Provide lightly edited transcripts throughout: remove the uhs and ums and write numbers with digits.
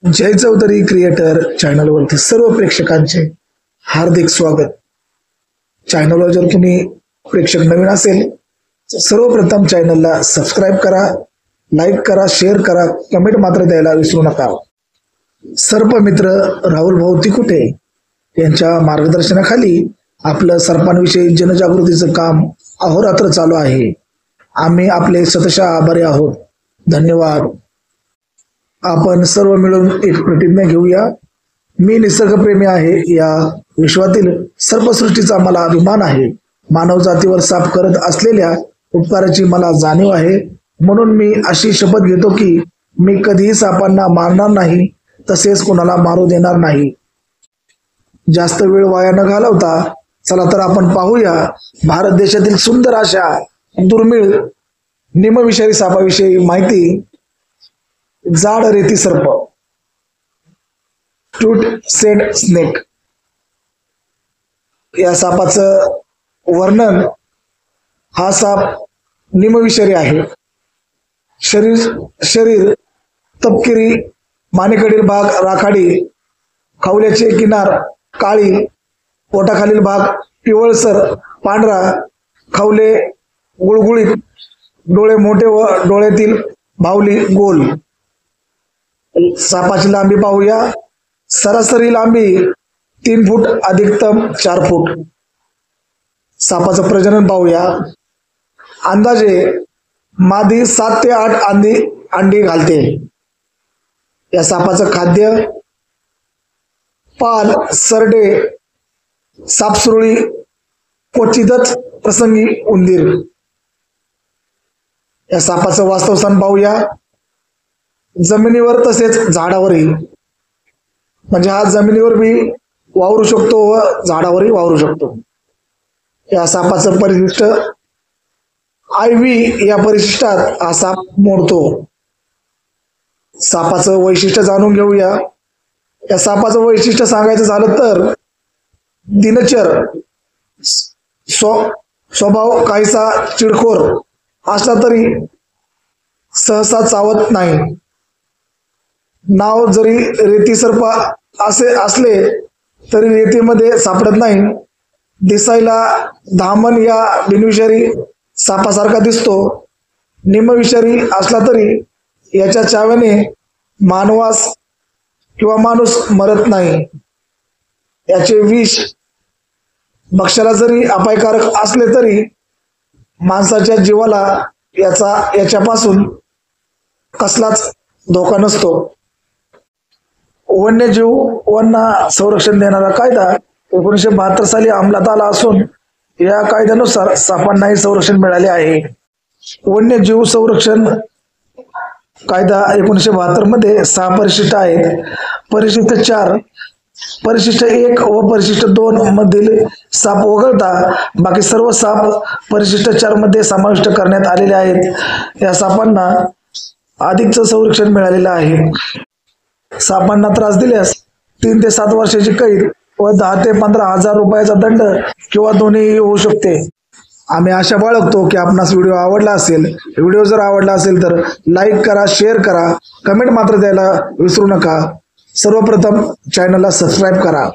जय Chaudhari creator चॅनलवरती सर्व प्रेक्षकांचे हार्दिक स्वागत। चॅनलवर जर तुम्ही प्रेक्षक नवीन असेल तर सर्वप्रथम चॅनलला सबस्क्राईब करा, लाईक करा, शेअर करा, कमेंट मात्र द्यायला विसरू नका। सर्पमित्र राहुल भाऊ तिकुटे यांच्या मार्गदर्शनाखाली आपलं सर्पांविषयी जनजागृतीचं काम अहोरात्र चालू आहे। आम्ही आपले शतशः आभारी आहोत। धन्यवाद। आपण सर्व मिळून एक प्रतिज्ञा घेऊया। मी निसर्गप्रेमी आहे, या विश्वातील सर्पसृष्टीचा मला अभिमान आहे। मानव जातीवर साप करत असलेल्या उपकाराची मला जाणीव आहे, म्हणून मी अशी शपथ घेतो की मी कधीही सापांना मारणार नाही, तसेच कोणाला मारू देणार नाही। जास्त वेळ वाया न घालवता चला तर आपण पाहूया भारत देशातील सुंदर अशा दुर्मिळ निमविषारी सापाविषयी माहिती। जाड रेती सर्प, टूट सेड स्नेक, या सापाचं वर्णन। हा साप निमविषारी आहे। शरीर तपकिरी, मानेकडील भाग राखाडी, खवल्याचे किनार काळी, पोटाखालील भाग पिवळसर पांढरा, खवले गुळगुळीत, डोळे मोठे व डोळ्यातील बाहुली गोल। सापाची लांबी पाहूया। सरासरी लांबी 3 फूट, अधिकतम 4 फूट। सापाचं प्रजनन पाहूया। अंदाजे मादी 7 ते 8 अंडी घालते। या सापाचं खाद्य पाल, सरडे, सापसुरळी, क्वचितच प्रसंगी उंदीर। या सापाचं वास्तवस्थान पाहूया। जमिनीवर तसेच झाडावरही, म्हणजे हा जमिनीवर बी वावरू शकतो व झाडावरही वावरू शकतो। या सापाचं परिशिष्ट IV या परिशिष्टात हा साप मोडतो। सापाचं वैशिष्ट्य जाणून घेऊया। या सापाचं वैशिष्ट्य सांगायचं झालं तर दिनचर, स्वभाव काहीसा चिडखोर असला तरी सहसा चावत नाही। नाव जरी रेती सर्प असे असले तरी रेतीमध्ये सापडत नाही। दिसायला धामण या बिनविषारी सापासारखा दिसतो। निमविषारी असला तरी याच्या चाव्याने मानवास किंवा माणूस मरत नाही। याचे विष भक्ष्याला जरी अपायकारक असले तरी माणसाच्या जीवाला याच्यापासून कसलाच धोका नसतो। वन्यजीव वना संरक्षण देणारा कायदा 1972 साली अंमलात आला असून या कायद्यानुसार सापांनाही संरक्षण मिळाले आहे। वन्यजीव संरक्षण कायदा 1972 मध्ये 6 परिशिष्ट आहेत। परिशिष्ट 4, परिशिष्ट 1 व परिशिष्ट 2 मधील साप वगळता बाकी सर्व साप परिशिष्ट 4 मध्ये समाविष्ट करण्यात आलेले आहेत। या सापांना अधिकचं संरक्षण मिळालेलं आहे। सापांना त्रास दिल्यास 3 ते 7 वर्षाची कैद व 10 ते 15 हजार रुपयाचा दंड किंवा दोन्ही होऊ शकते। आम्ही आशा बाळगतो की आपणास व्हिडिओ आवडला असेल। व्हिडिओ जर आवडला असेल तर लाईक करा, शेअर करा, कमेंट मात्र द्यायला विसरू नका। सर्वप्रथम चॅनलला सबस्क्राईब करा।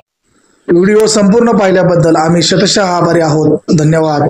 व्हिडिओ संपूर्ण पाहिल्याबद्दल आम्ही शतशः आभारी आहोत। धन्यवाद।